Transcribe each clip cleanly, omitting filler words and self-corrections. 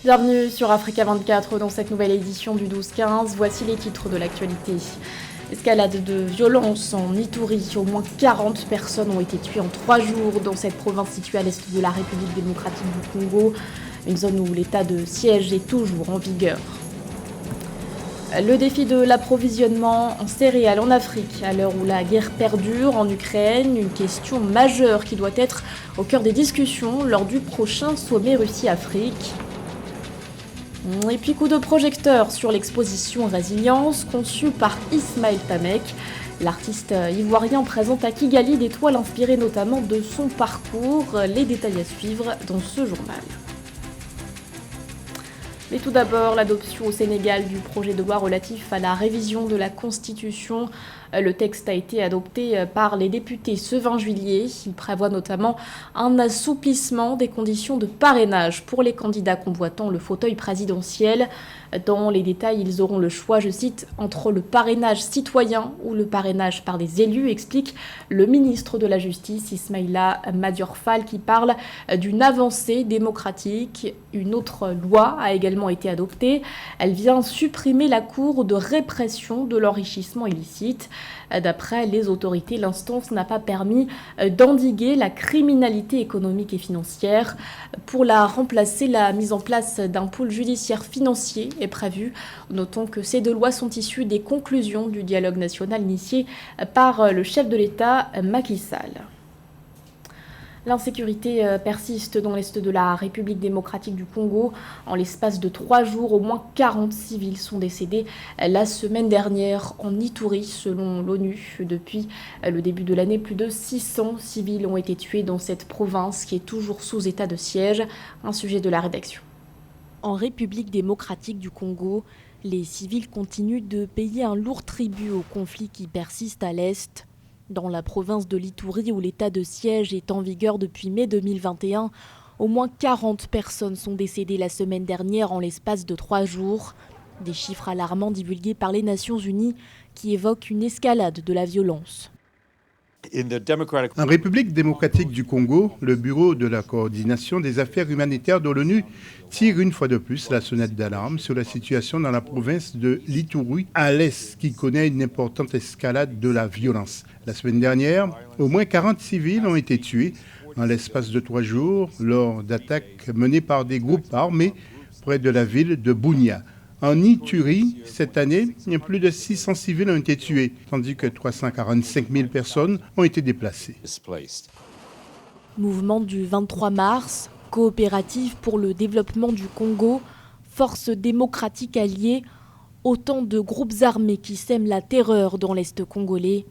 Bienvenue sur Africa 24 dans cette nouvelle édition du 12-15. Voici les titres de l'actualité. Escalade de violence en Ituri. Au moins 40 personnes ont été tuées en 3 jours dans cette province située à l'est de la République démocratique du Congo, une zone où l'état de siège est toujours en vigueur. Le défi de l'approvisionnement en céréales en Afrique, à l'heure où la guerre perdure en Ukraine, une question majeure qui doit être au cœur des discussions lors du prochain sommet Russie-Afrique. Et puis coup de projecteur sur l'exposition Résilience conçue par Ismaël Tamek. L'artiste ivoirien présente à Kigali des toiles inspirées notamment de son parcours. Les détails à suivre dans ce journal. Mais tout d'abord, l'adoption au Sénégal du projet de loi relatif à la révision de la Constitution. Le texte a été adopté par les députés ce 20 juillet. Il prévoit notamment un assouplissement des conditions de parrainage pour les candidats convoitant le fauteuil présidentiel. Dans les détails, ils auront le choix, je cite, entre le parrainage citoyen ou le parrainage par des élus, explique le ministre de la Justice, Ismaïla Madior Fall, qui parle d'une avancée démocratique. Une autre loi a également été adoptée. Elle vient supprimer la Cour de répression de l'enrichissement illicite. D'après les autorités, l'instance n'a pas permis d'endiguer la criminalité économique et financière. Pour la remplacer, la mise en place d'un pôle judiciaire financier est prévue. Notons que ces 2 lois sont issues des conclusions du dialogue national initié par le chef de l'État, Macky Sall. L'insécurité persiste dans l'est de la République démocratique du Congo. En l'espace de 3 jours, au moins 40 civils sont décédés la semaine dernière en Ituri, selon l'ONU. Depuis le début de l'année, plus de 600 civils ont été tués dans cette province qui est toujours sous état de siège. Un sujet de la rédaction. En République démocratique du Congo, les civils continuent de payer un lourd tribut au conflit qui persiste à l'est. Dans la province de l'Ituri, où l'état de siège est en vigueur depuis mai 2021, au moins 40 personnes sont décédées la semaine dernière en l'espace de 3 jours. Des chiffres alarmants divulgués par les Nations Unies qui évoquent une escalade de la violence. En République démocratique du Congo, le Bureau de la coordination des affaires humanitaires de l'ONU tire une fois de plus la sonnette d'alarme sur la situation dans la province de l'Ituri, à l'est, qui connaît une importante escalade de la violence. La semaine dernière, au moins 40 civils ont été tués en l'espace de 3 jours lors d'attaques menées par des groupes armés près de la ville de Bunia. En Ituri, cette année, plus de 600 civils ont été tués, tandis que 345 000 personnes ont été déplacées. Mouvement du 23 mars, coopérative pour le développement du Congo, force démocratique alliée, autant de groupes armés qui sèment la terreur dans l'Est congolais.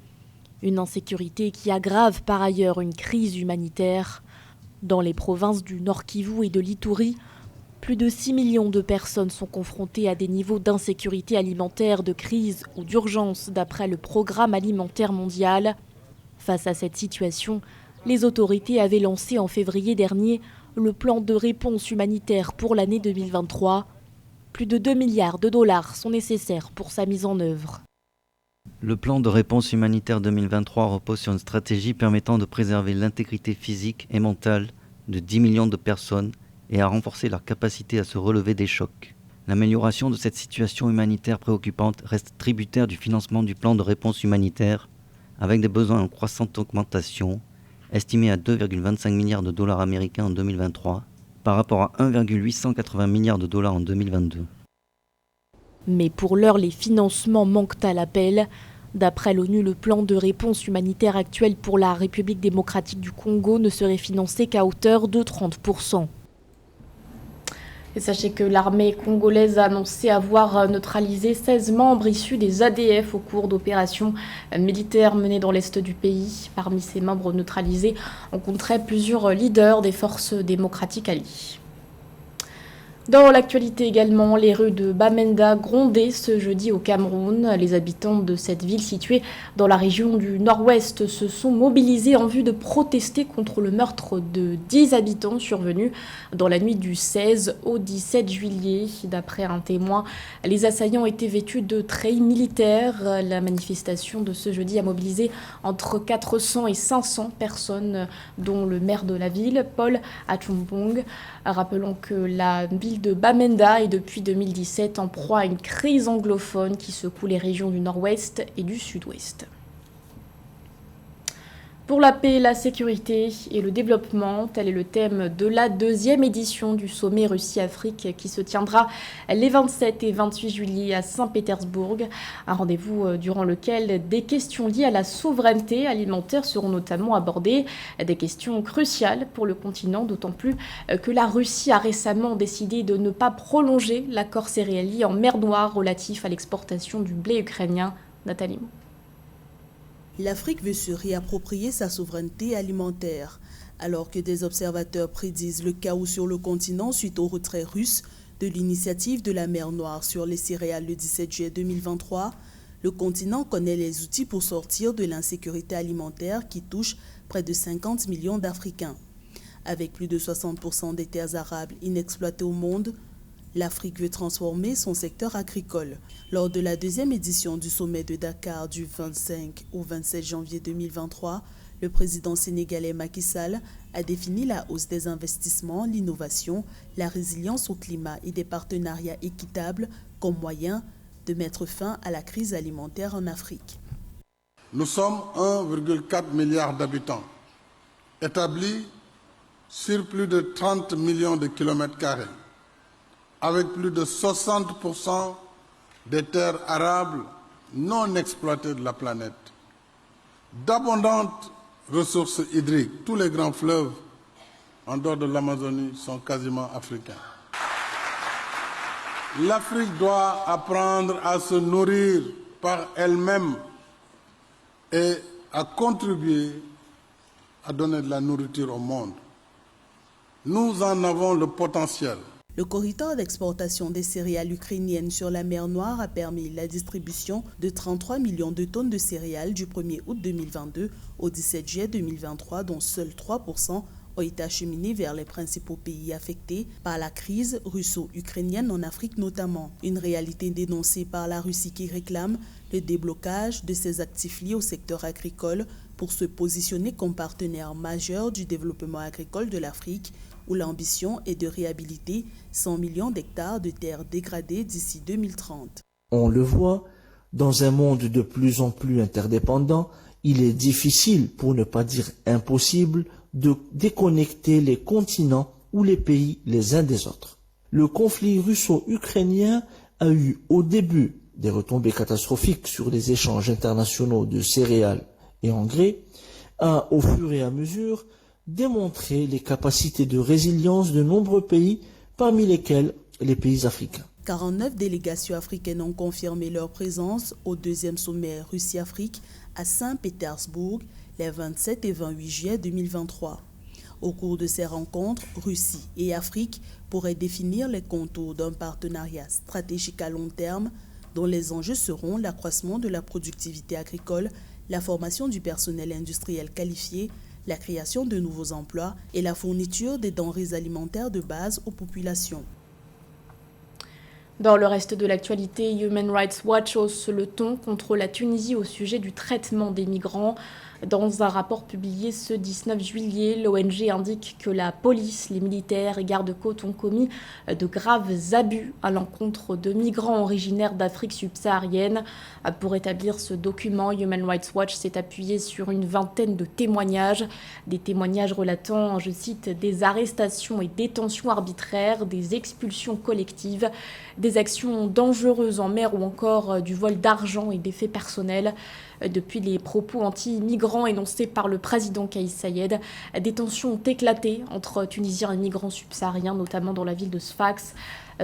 Une insécurité qui aggrave par ailleurs une crise humanitaire. Dans les provinces du Nord Kivu et de l'Ituri, plus de 6 millions de personnes sont confrontées à des niveaux d'insécurité alimentaire, de crise ou d'urgence d'après le Programme alimentaire mondial. Face à cette situation, les autorités avaient lancé en février dernier le plan de réponse humanitaire pour l'année 2023. Plus de 2 milliards de dollars sont nécessaires pour sa mise en œuvre. Le plan de réponse humanitaire 2023 repose sur une stratégie permettant de préserver l'intégrité physique et mentale de 10 millions de personnes et à renforcer leur capacité à se relever des chocs. L'amélioration de cette situation humanitaire préoccupante reste tributaire du financement du plan de réponse humanitaire, avec des besoins en croissante augmentation, estimés à 2,25 milliards de dollars américains en 2023, par rapport à 1,880 milliards de dollars en 2022. Mais pour l'heure, les financements manquent à l'appel. D'après l'ONU, le plan de réponse humanitaire actuel pour la République démocratique du Congo ne serait financé qu'à hauteur de 30%. Et sachez que l'armée congolaise a annoncé avoir neutralisé 16 membres issus des ADF au cours d'opérations militaires menées dans l'est du pays. Parmi ces membres neutralisés, on compterait plusieurs leaders des forces démocratiques alliées. Dans l'actualité également, les rues de Bamenda grondaient ce jeudi au Cameroun. Les habitants de cette ville située dans la région du nord-ouest se sont mobilisés en vue de protester contre le meurtre de 10 habitants survenus dans la nuit du 16 au 17 juillet. D'après un témoin, les assaillants étaient vêtus de treillis militaires. La manifestation de ce jeudi a mobilisé entre 400 et 500 personnes, dont le maire de la ville, Paul Achumbong. Rappelons que la ville ville de Bamenda est depuis 2017 en proie à une crise anglophone qui secoue les régions du nord-ouest et du sud-ouest. Pour la paix, la sécurité et le développement, tel est le thème de la deuxième édition du sommet Russie-Afrique qui se tiendra les 27 et 28 juillet à Saint-Pétersbourg. Un rendez-vous durant lequel des questions liées à la souveraineté alimentaire seront notamment abordées. Des questions cruciales pour le continent, d'autant plus que la Russie a récemment décidé de ne pas prolonger l'accord céréalier en mer Noire relatif à l'exportation du blé ukrainien. Nathalie. L'Afrique veut se réapproprier sa souveraineté alimentaire. Alors que des observateurs prédisent le chaos sur le continent suite au retrait russe de l'initiative de la mer Noire sur les céréales le 17 juillet 2023, le continent connaît les outils pour sortir de l'insécurité alimentaire qui touche près de 50 millions d'Africains. Avec plus de 60% des terres arables inexploitées au monde, l'Afrique veut transformer son secteur agricole. Lors de la deuxième édition du sommet de Dakar du 25 au 27 janvier 2023, le président sénégalais Macky Sall a défini la hausse des investissements, l'innovation, la résilience au climat et des partenariats équitables comme moyen de mettre fin à la crise alimentaire en Afrique. Nous sommes 1,4 milliard d'habitants, établis sur plus de 30 millions de kilomètres carrés, avec plus de 60% des terres arables non exploitées de la planète, d'abondantes ressources hydriques. Tous les grands fleuves en dehors de l'Amazonie sont quasiment africains. L'Afrique doit apprendre à se nourrir par elle-même et à contribuer à donner de la nourriture au monde. Nous en avons le potentiel. Le corridor d'exportation des céréales ukrainiennes sur la mer Noire a permis la distribution de 33 millions de tonnes de céréales du 1er août 2022 au 17 juillet 2023, dont seuls 3% ont été acheminés vers les principaux pays affectés par la crise russo-ukrainienne en Afrique notamment. Une réalité dénoncée par la Russie qui réclame le déblocage de ses actifs liés au secteur agricole pour se positionner comme partenaire majeur du développement agricole de l'Afrique, où l'ambition est de réhabiliter 100 millions d'hectares de terres dégradées d'ici 2030. On le voit, dans un monde de plus en plus interdépendant, il est difficile, pour ne pas dire impossible, de déconnecter les continents ou les pays les uns des autres. Le conflit russo-ukrainien a eu au début des retombées catastrophiques sur les échanges internationaux de céréales et engrais, a au fur et à mesure démontré les capacités de résilience de nombreux pays, parmi lesquels les pays africains. 49 délégations africaines ont confirmé leur présence au deuxième sommet Russie-Afrique à Saint-Pétersbourg les 27 et 28 juillet 2023. Au cours de ces rencontres, Russie et Afrique pourraient définir les contours d'un partenariat stratégique à long terme dont les enjeux seront l'accroissement de la productivité agricole, la formation du personnel industriel qualifié, la création de nouveaux emplois et la fourniture des denrées alimentaires de base aux populations. Dans le reste de l'actualité, Human Rights Watch hausse le ton contre la Tunisie au sujet du traitement des migrants. Dans un rapport publié ce 19 juillet, l'ONG indique que la police, les militaires et gardes-côtes ont commis de graves abus à l'encontre de migrants originaires d'Afrique subsaharienne. Pour établir ce document, Human Rights Watch s'est appuyé sur une vingtaine de témoignages. Des témoignages relatant, je cite, des arrestations et détentions arbitraires, des expulsions collectives, des actions dangereuses en mer ou encore du vol d'argent et des faits personnels. Depuis les propos anti-migrants énoncés par le président Kais Saied, des tensions ont éclaté entre Tunisiens et migrants subsahariens, notamment dans la ville de Sfax.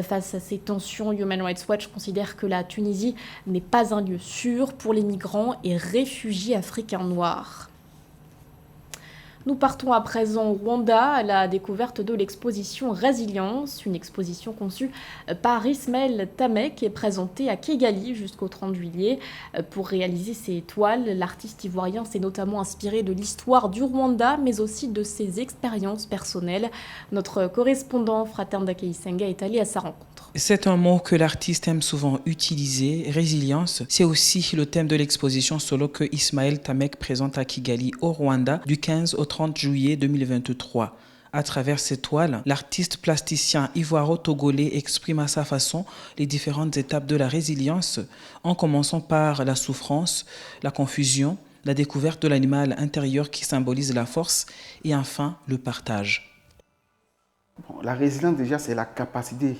Face à ces tensions, Human Rights Watch considère que la Tunisie n'est pas un lieu sûr pour les migrants et réfugiés africains noirs. Nous partons à présent au Rwanda à la découverte de l'exposition Résilience, une exposition conçue par Ismaël Tamek et présentée à Kigali jusqu'au 30 juillet. Pour réaliser ces toiles, l'artiste ivoirien s'est notamment inspiré de l'histoire du Rwanda, mais aussi de ses expériences personnelles. Notre correspondant Fraternda Keisenga est allé à sa rencontre. C'est un mot que l'artiste aime souvent utiliser, résilience. C'est aussi le thème de l'exposition solo que Ismaël Tamek présente à Kigali, au Rwanda, du 15 au 30 juillet 2023. À travers ses toiles, l'artiste plasticien ivoiro-togolais exprime à sa façon les différentes étapes de la résilience, en commençant par la souffrance, la confusion, la découverte de l'animal intérieur qui symbolise la force et enfin le partage. La résilience déjà c'est la capacité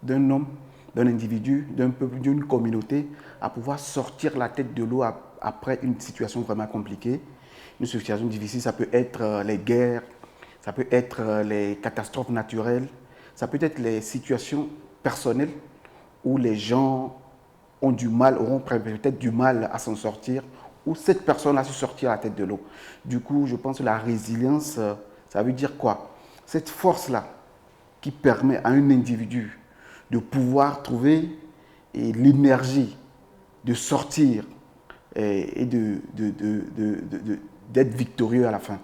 d'un homme, d'un individu, d'un peuple, d'une communauté à pouvoir sortir la tête de l'eau après une situation vraiment compliquée. Une situation difficile, ça peut être les guerres, ça peut être les catastrophes naturelles, ça peut être les situations personnelles où les gens ont du mal, auront peut-être du mal à s'en sortir, où cette personne a su sortir la tête de l'eau. Du coup, je pense que la résilience, ça veut dire quoi? Cette force-là qui permet à un individu de pouvoir trouver l'énergie de sortir et d'être victorieux à la fin.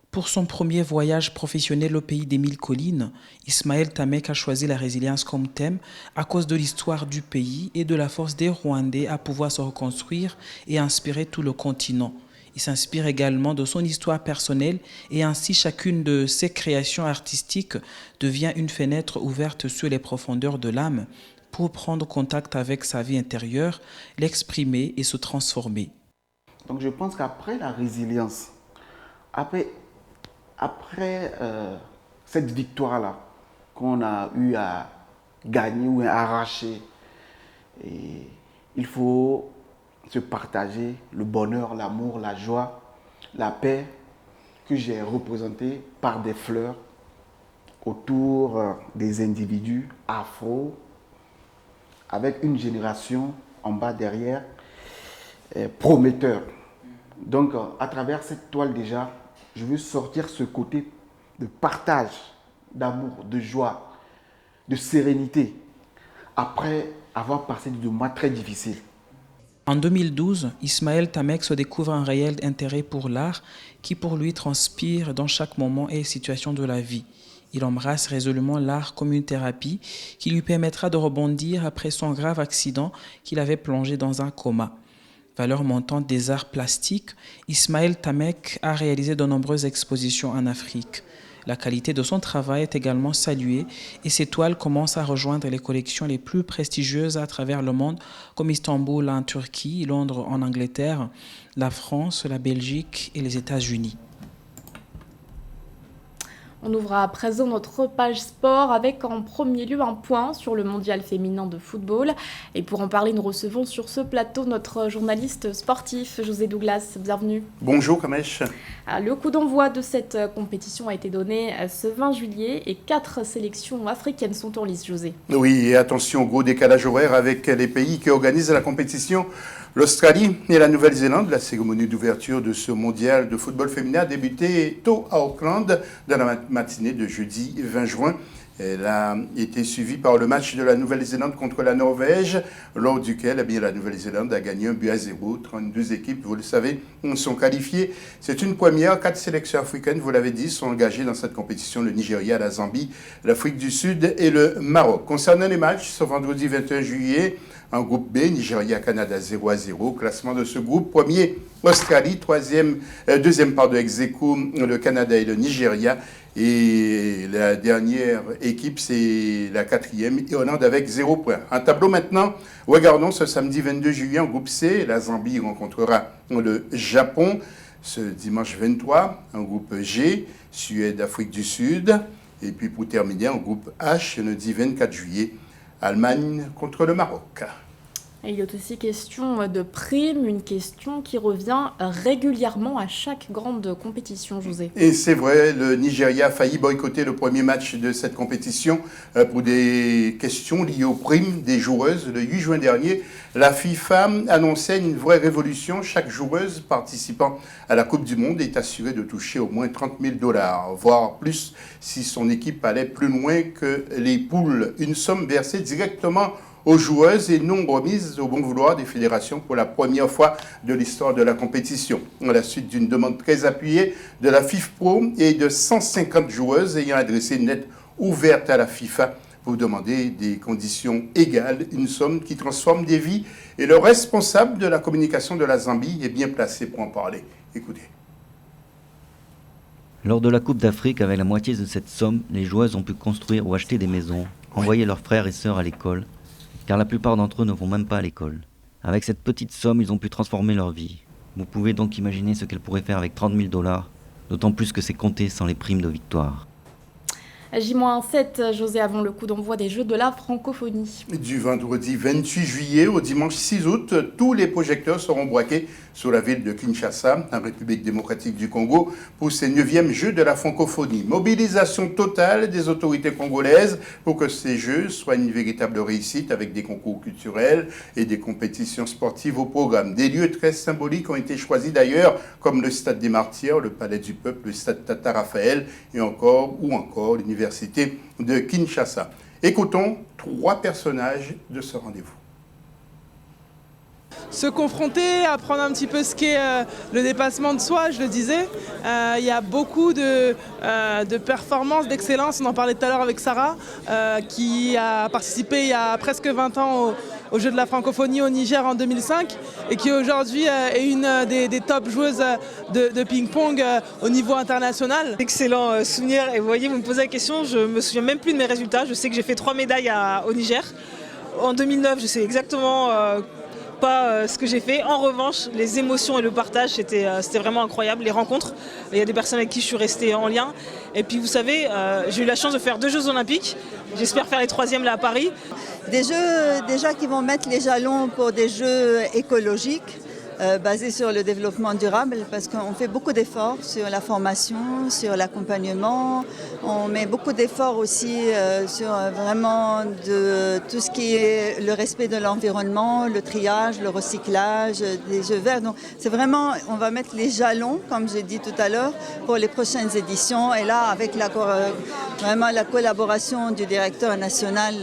Pour son premier voyage professionnel au pays des mille collines, Ismaël Tamek a choisi la résilience comme thème à cause de l'histoire du pays et de la force des Rwandais à pouvoir se reconstruire et inspirer tout le continent. Il s'inspire également de son histoire personnelle et ainsi chacune de ses créations artistiques devient une fenêtre ouverte sur les profondeurs de l'âme pour prendre contact avec sa vie intérieure, l'exprimer et se transformer. Donc je pense qu'après la résilience, après cette victoire-là qu'on a eu à gagner ou à arracher, il faut se partager le bonheur, l'amour, la joie, la paix que j'ai représenté par des fleurs autour des individus afro, avec une génération en bas derrière, prometteur. Donc à travers cette toile déjà, je veux sortir ce côté de partage, d'amour, de joie, de sérénité, après avoir passé des mois très difficiles. En 2012, Ismaël Tamek se découvre un réel intérêt pour l'art qui pour lui transpire dans chaque moment et situation de la vie. Il embrasse résolument l'art comme une thérapie qui lui permettra de rebondir après son grave accident qui l'avait plongé dans un coma. Valeur montante des arts plastiques, Ismaël Tamek a réalisé de nombreuses expositions en Afrique. La qualité de son travail est également saluée et ses toiles commencent à rejoindre les collections les plus prestigieuses à travers le monde, comme Istanbul en Turquie, Londres en Angleterre, la France, la Belgique et les États-Unis. On ouvre à présent notre page sport avec en premier lieu un point sur le mondial féminin de football. Et pour en parler, nous recevons sur ce plateau notre journaliste sportif, José Douglas. Bienvenue. Bonjour Kamèche. Le coup d'envoi de cette compétition a été donné ce 20 juillet et 4 sélections africaines sont en lice, José. Oui, et attention au gros décalage horaire avec les pays qui organisent la compétition. L'Australie et la Nouvelle-Zélande, la cérémonie d'ouverture de ce mondial de football féminin a débuté tôt à Auckland dans la matinée de jeudi 20 juin. Elle a été suivie par le match de la Nouvelle-Zélande contre la Norvège, lors duquel la Nouvelle-Zélande a gagné 1-0. 32 équipes, vous le savez, sont qualifiées. C'est une première. 4 sélections africaines, vous l'avez dit, sont engagées dans cette compétition. Le Nigeria, la Zambie, l'Afrique du Sud et le Maroc. Concernant les matchs, ce vendredi 21 juillet, en groupe B, Nigeria-Canada 0-0. Classement de ce groupe, premier Australie, deuxième ex-aequo, le Canada et le Nigeria. Et la dernière équipe, c'est la 4e, Irlande avec 0 points. Un tableau maintenant, regardons ce samedi 22 juillet en groupe C. La Zambie rencontrera le Japon ce dimanche 23. En groupe G, Suède, Afrique du Sud. Et puis pour terminer, en groupe H, lundi 24 juillet, Allemagne contre le Maroc. Et il est aussi question de primes, une question qui revient régulièrement à chaque grande compétition, José. Et c'est vrai, le Nigeria a failli boycotter le premier match de cette compétition pour des questions liées aux primes des joueuses. Le 8 juin dernier, la FIFA annonçait une vraie révolution. Chaque joueuse participant à la Coupe du Monde est assurée de toucher au moins $30 000, voire plus si son équipe allait plus loin que les poules. Une somme versée directement aux joueuses et non remise au bon vouloir des fédérations pour la première fois de l'histoire de la compétition. À la suite d'une demande très appuyée de la FIFPro et de 150 joueuses ayant adressé une lettre ouverte à la FIFA pour demander des conditions égales, une somme qui transforme des vies. Et le responsable de la communication de la Zambie est bien placé pour en parler. Écoutez. Lors de la Coupe d'Afrique, avec la moitié de cette somme, les joueuses ont pu construire ou acheter des maisons, envoyer leurs frères et sœurs à l'école, car la plupart d'entre eux ne vont même pas à l'école. Avec cette petite somme, ils ont pu transformer leur vie. Vous pouvez donc imaginer ce qu'elles pourraient faire avec 30 000 $, d'autant plus que c'est compté sans les primes de victoire. J-7, José, avant le coup d'envoi des Jeux de la francophonie. Du vendredi 28 juillet au dimanche 6 août, tous les projecteurs seront braqués sur la ville de Kinshasa, en République démocratique du Congo, pour ces 9e Jeux de la francophonie. Mobilisation totale des autorités congolaises pour que ces Jeux soient une véritable réussite avec des concours culturels et des compétitions sportives au programme. Des lieux très symboliques ont été choisis d'ailleurs, comme le Stade des Martyrs, le Palais du Peuple, le Stade Tata Raphaël ou encore l'Université de Kinshasa. Écoutons 3 personnages de ce rendez-vous. Se confronter, apprendre un petit peu ce qu'est le dépassement de soi, je le disais. Il y a beaucoup de performances, d'excellence. On en parlait tout à l'heure avec Sarah, qui a participé il y a presque 20 ans aux Jeux de la francophonie au Niger en 2005 et qui aujourd'hui est une des top joueuses de ping-pong au niveau international. Excellent souvenir. Et vous voyez, vous me posez la question, je ne me souviens même plus de mes résultats. Je sais que j'ai fait 3 médailles au Niger. En 2009, je sais exactement pas ce que j'ai fait. En revanche, les émotions et le partage, c'était vraiment incroyable. Les rencontres, il y a des personnes avec qui je suis restée en lien. Et puis vous savez, j'ai eu la chance de faire 2 Jeux olympiques. J'espère faire les 3e là à Paris. Des Jeux déjà qui vont mettre les jalons pour des Jeux écologiques. Basé sur le développement durable parce qu'on fait beaucoup d'efforts sur la formation, sur l'accompagnement. On met beaucoup d'efforts aussi sur vraiment de tout ce qui est le respect de l'environnement, le triage, le recyclage des jeux verts. Donc c'est vraiment, on va mettre les jalons, comme j'ai dit tout à l'heure, pour les prochaines éditions. Et là, avec vraiment la collaboration du directeur national,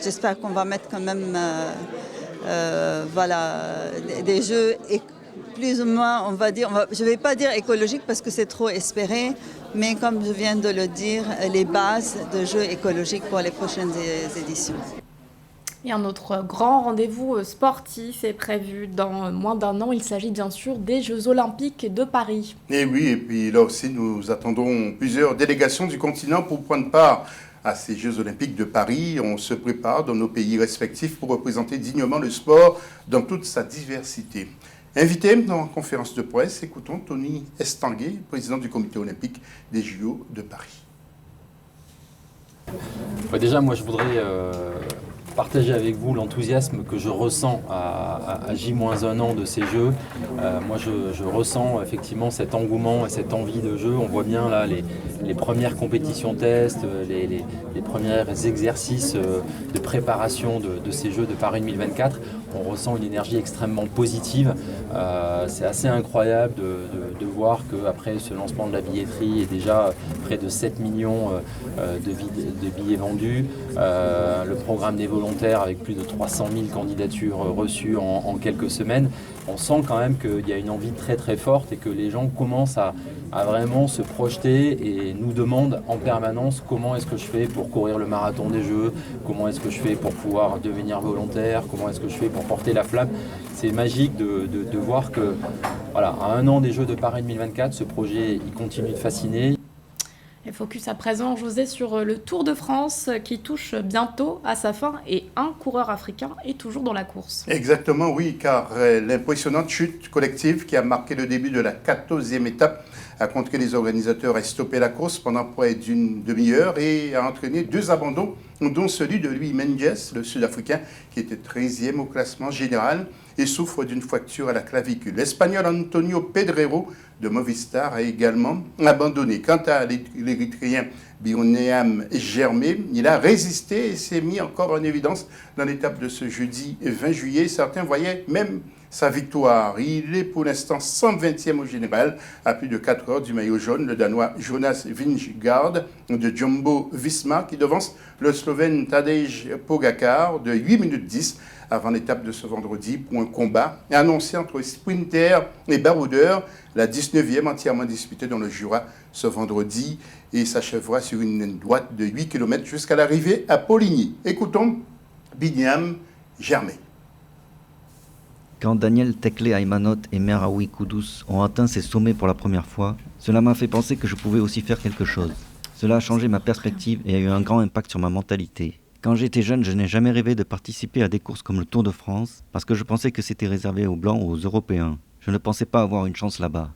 j'espère qu'on va mettre quand même des jeux plus ou moins, on va dire, je ne vais pas dire écologiques parce que c'est trop espéré, mais comme je viens de le dire, les bases de jeux écologiques pour les prochaines éditions. Et un autre grand rendez-vous sportif est prévu dans moins d'1 an. Il s'agit bien sûr des Jeux Olympiques de Paris. Et oui, et puis là aussi, nous attendons plusieurs délégations du continent pour prendre part à ces Jeux Olympiques de Paris. On se prépare dans nos pays respectifs pour représenter dignement le sport dans toute sa diversité. Invité dans la conférence de presse, écoutons Tony Estanguet, président du comité olympique des JO de Paris. Déjà, moi, je voudrais partager avec vous l'enthousiasme que je ressens à J-1 an de ces Jeux. Moi, je ressens effectivement cet engouement et cette envie de jeu. On voit bien là les premières compétitions tests, les premiers exercices de préparation de ces Jeux de Paris 2024. On ressent une énergie extrêmement positive. C'est assez incroyable de voir qu'après ce lancement de la billetterie et déjà près de 7 millions de billets vendus, le programme des volontaires avec plus de 300 000 candidatures reçues en quelques semaines, on sent quand même qu'il y a une envie très très forte et que les gens commencent à vraiment se projeter et nous demandent en permanence comment est-ce que je fais pour courir le marathon des Jeux, comment est-ce que je fais pour pouvoir devenir volontaire, comment est-ce que je fais pour porter la flamme. C'est magique de voir que, voilà, à 1 an des Jeux de Paris 2024, ce projet il continue de fasciner. Et focus à présent, José, sur le Tour de France qui touche bientôt à sa fin et un coureur africain est toujours dans la course. Exactement, oui, car l'impressionnante chute collective qui a marqué le début de la 14e étape a contraint les organisateurs à stopper la course pendant près d'une demi-heure et a entraîné 2 abandons, dont celui de Louis Menges, le Sud-Africain, qui était 13e au classement général et souffre d'une fracture à la clavicule. L'Espagnol Antonio Pedrero de Movistar a également abandonné. Quant à l'Érythréen Bironéam Germé, il a résisté et s'est mis encore en évidence dans l'étape de ce jeudi 20 juillet. Certains voyaient même sa victoire. Il est pour l'instant 120e au général, à plus de 4 heures du maillot jaune. Le Danois Jonas Vingegaard de Jumbo Visma qui devance le Slovène Tadej Pogacar de 8 minutes 10 avant l'étape de ce vendredi pour un combat annoncé entre sprinter et baroudeur, la 19e entièrement disputée dans le Jura ce vendredi et s'achèvera sur une droite de 8 km jusqu'à l'arrivée à Poligny. Écoutons Binyam Germain. Quand Daniel Tekle Aymanot et Meraoui Kudus ont atteint ces sommets pour la première fois, cela m'a fait penser que je pouvais aussi faire quelque chose. Cela a changé ma perspective et a eu un grand impact sur ma mentalité. Quand j'étais jeune, je n'ai jamais rêvé de participer à des courses comme le Tour de France parce que je pensais que c'était réservé aux Blancs ou aux Européens. Je ne pensais pas avoir une chance là-bas.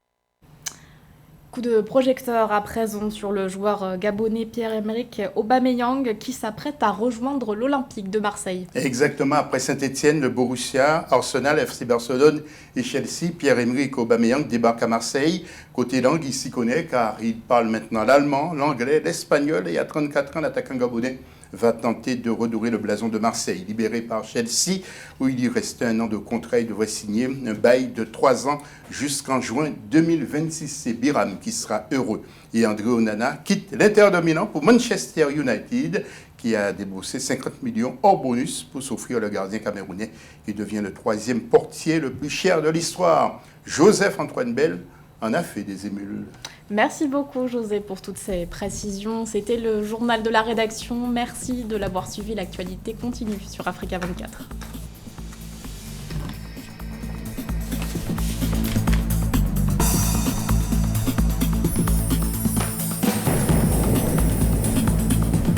Coup de projecteur à présent sur le joueur gabonais Pierre-Emerick Aubameyang qui s'apprête à rejoindre l'Olympique de Marseille. Exactement, après Saint-Etienne, le Borussia, Arsenal, FC Barcelone et Chelsea, Pierre-Emerick Aubameyang débarque à Marseille. Côté langue, il s'y connaît car il parle maintenant l'allemand, l'anglais, l'espagnol et à 34 ans, l'attaquant gabonais va tenter de redorer le blason de Marseille. Libéré par Chelsea, où il y restait 1 an de contrat, il devrait signer un bail de 3 ans jusqu'en juin 2026. C'est Biram qui sera heureux. Et André Onana quitte l'Inter de Milan pour Manchester United, qui a déboursé 50 millions hors bonus pour s'offrir le gardien camerounais, qui devient le 3e portier le plus cher de l'histoire. Joseph-Antoine Bell en a fait des émules. Merci beaucoup José pour toutes ces précisions. C'était le journal de la rédaction. Merci de l'avoir suivi. L'actualité continue sur Africa 24.